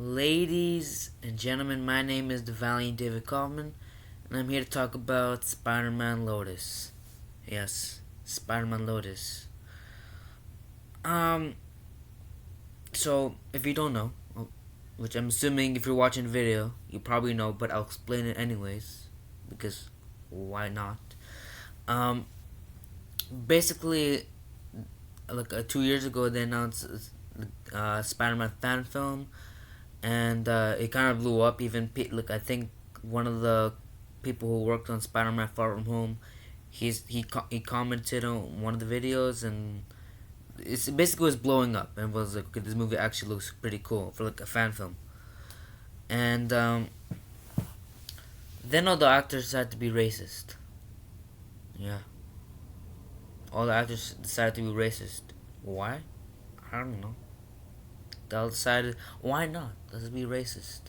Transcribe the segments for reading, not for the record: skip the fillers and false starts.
Ladies and gentlemen, my name is the Valiant David Kaufman, and I'm here to talk about Spider-Man Lotus. Yes, Spider-Man Lotus. Um, so if you don't know, which I'm assuming if you're watching the video, you probably know, but I'll explain it anyways, because why not? Um, Basically, like 2 years ago, they announced Spider-Man fan film, and it kind of blew up. Even like I think one of the people who worked on Spider-Man Far From Home, he commented on one of the videos, and it basically was blowing up and was like, okay, this movie actually looks pretty cool for like a fan film. And then all the actors decided to be racist. Yeah, all the actors decided to be racist. Why? I don't know. They all decided, why not? Let's be racist.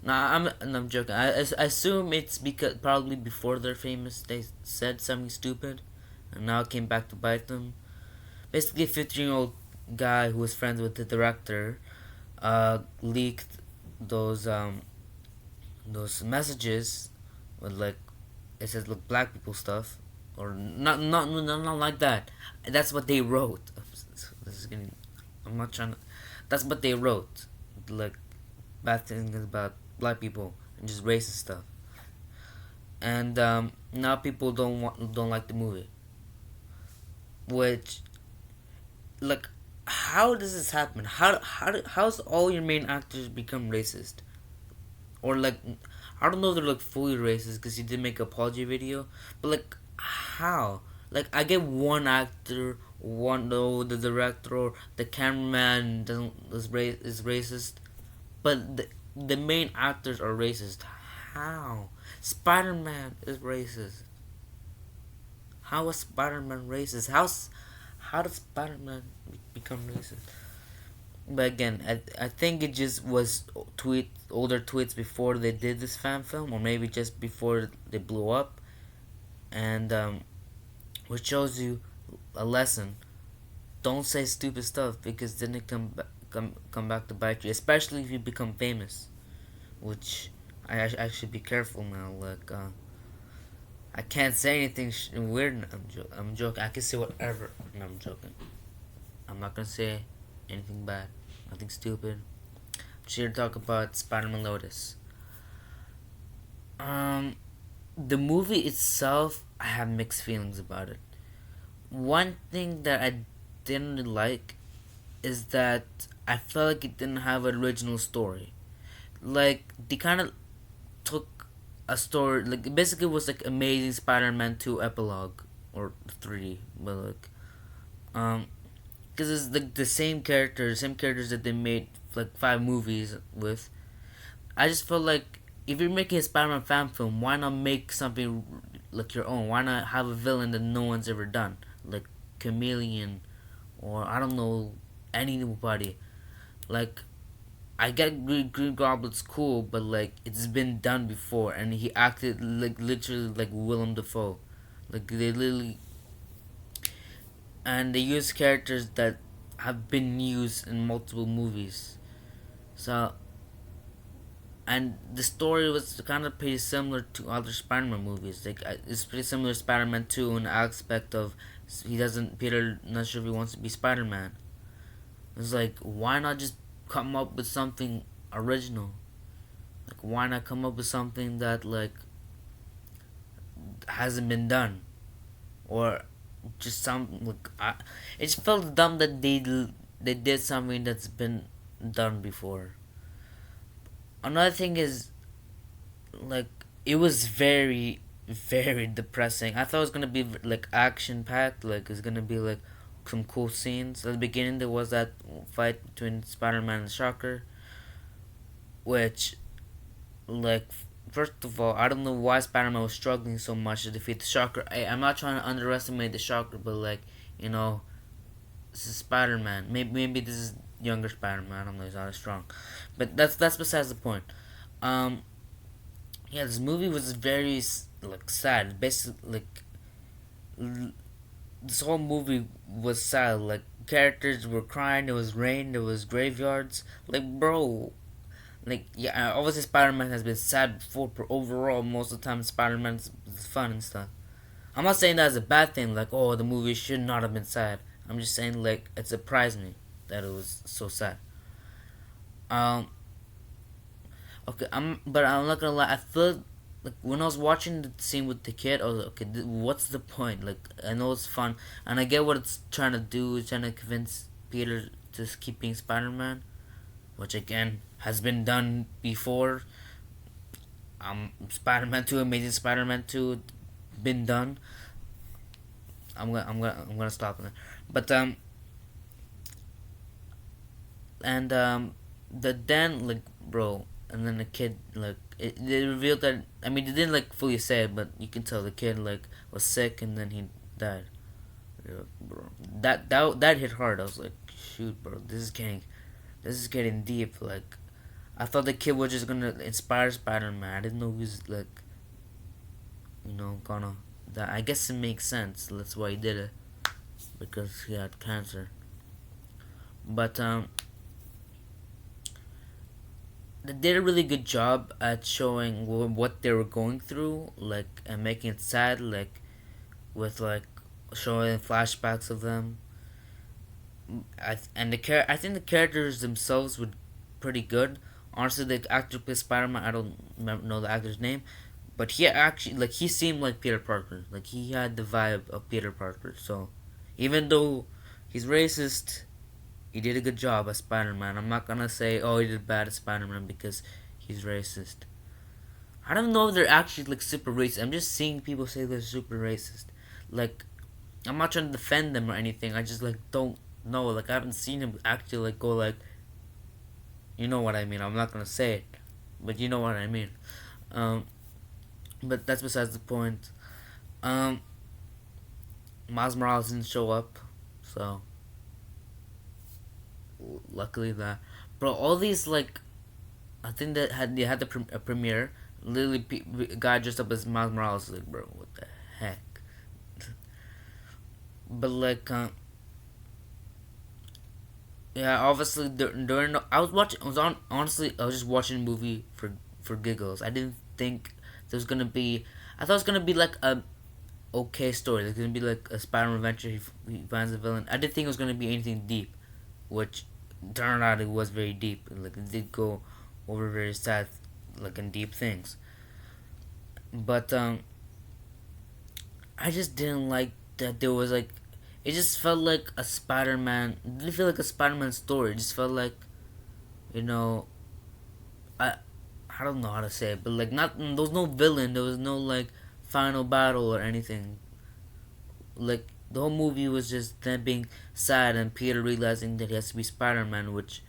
Nah, I'm joking. I assume it's because probably before they're famous they said something stupid, and now it came back to bite them. Basically, a 15-year-old guy who was friends with the director, leaked those those messages with like it says look black people stuff, or not like that. That's what they wrote. This is getting. I'm not trying to. That's what they wrote, like bad things about black people and just racist stuff. And now people don't like the movie. Which, like, how does this happen? How's all your main actors become racist? Or like, I don't know if they're like fully racist because he did make an apology video, but like, how? Like, I get one actor, one no, the director or the cameraman doesn't is racist, but the main actors are racist. How? Spider Man is racist. How is Spider Man racist? How does Spider Man become racist? But again, I think it just was older tweets before they did this fan film, or maybe just before they blew up, and which shows you a lesson. Don't say stupid stuff because then it come back to bite you, especially if you become famous. Which I should be careful now. Like I can't say anything weird. I'm joking. I can say whatever. No, I'm joking. I'm not gonna say anything bad. Nothing stupid. I'm just here to talk about Spider-Man Lotus. Um, the movie itself, I have mixed feelings about it. One thing that I didn't really like is that I felt like it didn't have an original story. Like they kind of took a story, like basically it was like Amazing Spider-Man 2 epilogue or 3, but like because it's like the same characters that they made like 5 movies with. I just felt like if you're making a Spider-Man fan film, why not make something like your own? Why not have a villain that no one's ever done, like Chameleon, or I don't know anybody. Like I get Green Goblin's cool, but like it's been done before, and he acted like literally like Willem Dafoe, like they literally, and they use characters that have been used in multiple movies. So, and the story was kind of pretty similar to other Spider-Man movies. Like it's pretty similar to Spider-Man 2 in the aspect of he doesn't Peter not sure if he wants to be Spider-Man. It's like why not just come up with something original? Like why not come up with something that like hasn't been done, or just some like it just felt dumb that they did something that's been done before. Another thing is like it was very depressing. I thought it was gonna be like action packed, like it's gonna be like some cool scenes. At the beginning, there was that fight between Spider Man and Shocker, which like first of all, I don't know why Spider Man was struggling so much to defeat the Shocker. I'm not trying to underestimate the Shocker, but like you know, this is Spider Man. Maybe this is younger Spider Man. I don't know. He's not as strong, but that's besides the point. Um, yeah, this movie was very like sad. Basically, like this whole movie was sad. Like characters were crying. There was rain. There was graveyards. Like bro, Like, yeah, obviously Spider-Man has been sad before, but overall, most of the time Spider-Man's fun and stuff. I'm not saying that's a bad thing, like, oh, the movie should not have been sad. I'm just saying, like, it surprised me that it was so sad. Um, okay, but I'm not gonna lie, I feel like when I was watching the scene with the kid, I was like, okay, what's the point? Like, I know it's fun, and I get what it's trying to do, it's trying to convince Peter to keep being Spider-Man, which again has been done before. Spider-Man 2, Amazing Spider-Man 2, been done. I'm gonna stop there. But and the then like bro, and then the kid like they revealed that, I mean they didn't like fully say it, but you can tell the kid like was sick and then he died. Yeah, bro, that hit hard. I was like, shoot, bro, this is getting deep. Like, I thought the kid was just gonna inspire Spider-Man. I didn't know he was like, gonna. That, I guess it makes sense. That's why he did it, because he had cancer. But they did a really good job at showing what they were going through, like, and making it sad, like, with like showing flashbacks of them. I think the characters themselves were pretty good. Honestly, the actor who plays Spider-Man, I don't know the actor's name, but he actually, like, he seemed like Peter Parker. Like, he had the vibe of Peter Parker. So even though he's racist, he did a good job as Spider-Man. I'm not gonna say, oh, he did bad as Spider-Man because he's racist. I don't know if they're actually like super racist. I'm just seeing people say they're super racist. Like, I'm not trying to defend them or anything. I just like don't know. Like, I haven't seen him actually like go like, you know what I mean. I'm not gonna say it, but you know what I mean. Um, but that's besides the point. Um, Miles Morales didn't show up, so luckily that. Bro, all these like, I think that they had the a premiere. Literally, a guy dressed up as Miles Morales. Like, bro, what the heck? But like, yeah, obviously during I was watching. I was on honestly. I was just watching a movie for giggles. I didn't think there was gonna be. I thought it was gonna be like a okay story. It's gonna be like a Spider-Man adventure. He finds a villain. I didn't think it was gonna be anything deep, which turned out it was very deep. Like, it did go over very sad, like, and deep things. But I just didn't like that there was like. It just felt like a Spider-Man. It didn't feel like a Spider-Man story. It just felt like, you know, I I don't know how to say it, but like, not there was no villain. There was no like final battle or anything. Like, the whole movie was just them being sad and Peter realizing that he has to be Spider-Man, which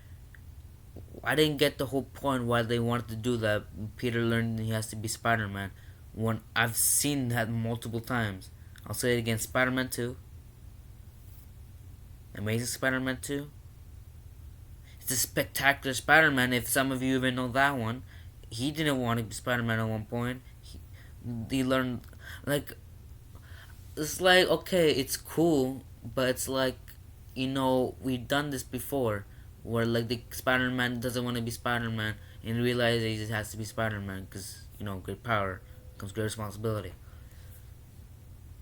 I didn't get the whole point why they wanted to do that. Peter learned he has to be Spider-Man. When I've seen that multiple times. I'll say it again: Spider-Man 2, Amazing Spider-Man 2. It's a spectacular Spider-Man. If some of you even know that one, he didn't want to be Spider-Man at one point. He learned, like, it's like, okay, it's cool, but it's like, we've done this before, where like the Spider-Man doesn't want to be Spider-Man and realizes he has to be Spider-Man because, great power comes great responsibility.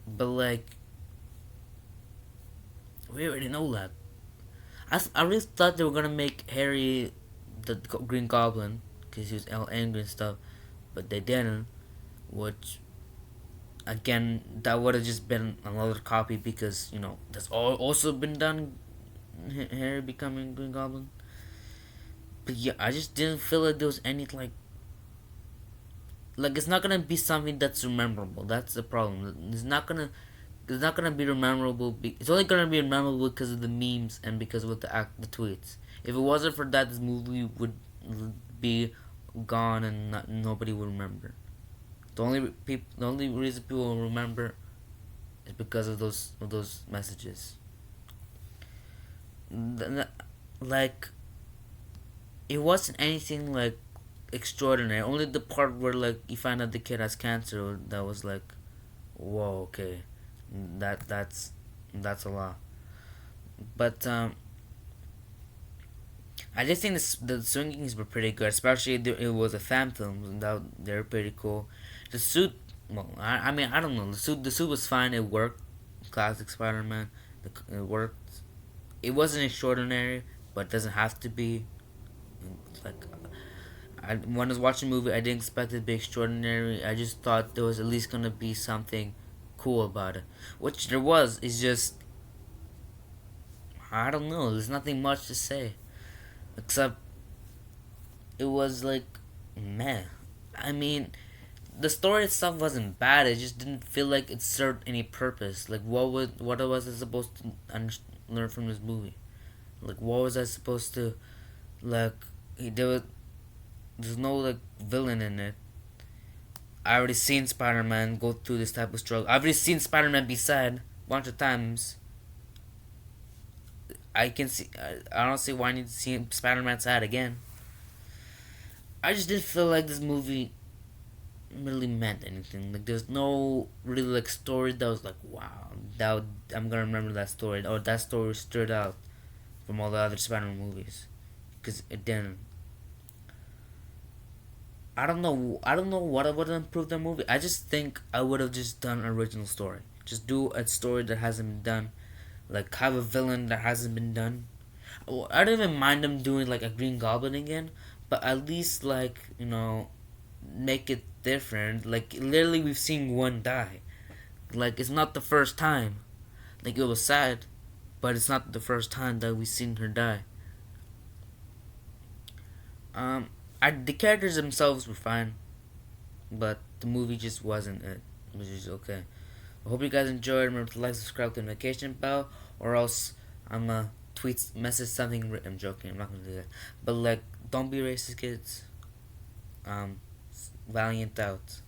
But like, we already know that. I really thought they were gonna make Harry the Green Goblin because he was angry and stuff, but they didn't. Which, again, that would have just been another copy because that's also been done. Harry becoming Green Goblin. But yeah, I just didn't feel like there was any like it's not gonna be something that's memorable. That's the problem. It's not gonna be memorable. It's only gonna be memorable because of the memes and because of the tweets. If it wasn't for that, this movie would be gone and nobody would remember. The only reason people will remember is because of those messages. Like, it wasn't anything like extraordinary. Only the part where like you find out the kid has cancer that was like, whoa, okay, that's a lot. But I just think the swingings were pretty good, especially it was a fan film, and that they're pretty cool. The suit, well, I mean, I don't know. The suit was fine. It worked. Classic Spider-Man. It worked. It wasn't extraordinary, but it doesn't have to be. Like, when I was watching the movie, I didn't expect it to be extraordinary. I just thought there was at least gonna be something cool about it, which there was. It's just I don't know. There's nothing much to say except it was like meh. I mean, the story itself wasn't bad. It just didn't feel like it served any purpose. Like what was I supposed to learn from this movie? Like what was I supposed to like? There was there's no like villain in it. I already seen Spider Man go through this type of struggle. I've already seen Spider Man be sad a bunch of times. I can see. I don't see why I need to see Spider Man sad again. I just didn't feel like this movie really meant anything. Like there's no really like story that was like wow, I'm gonna remember that story, or that story stood out from all the other Spider-Man movies, because it didn't. I don't know. I don't know what I would have improved the movie. I just think I would have just done an original story. Just do a story that hasn't been done. Like have a villain that hasn't been done. I don't even mind them doing like a Green Goblin again, but at least like make it different. Like literally, we've seen one die. Like it's not the first time. Like it was sad, but it's not the first time that we've seen her die. Um, the characters themselves were fine, but the movie just wasn't it. Which is okay. I hope you guys enjoyed. Remember to like, subscribe, the notification bell, or else I'm tweet message something. I'm joking. I'm not gonna do that. But like, don't be racist, kids. Valiant out.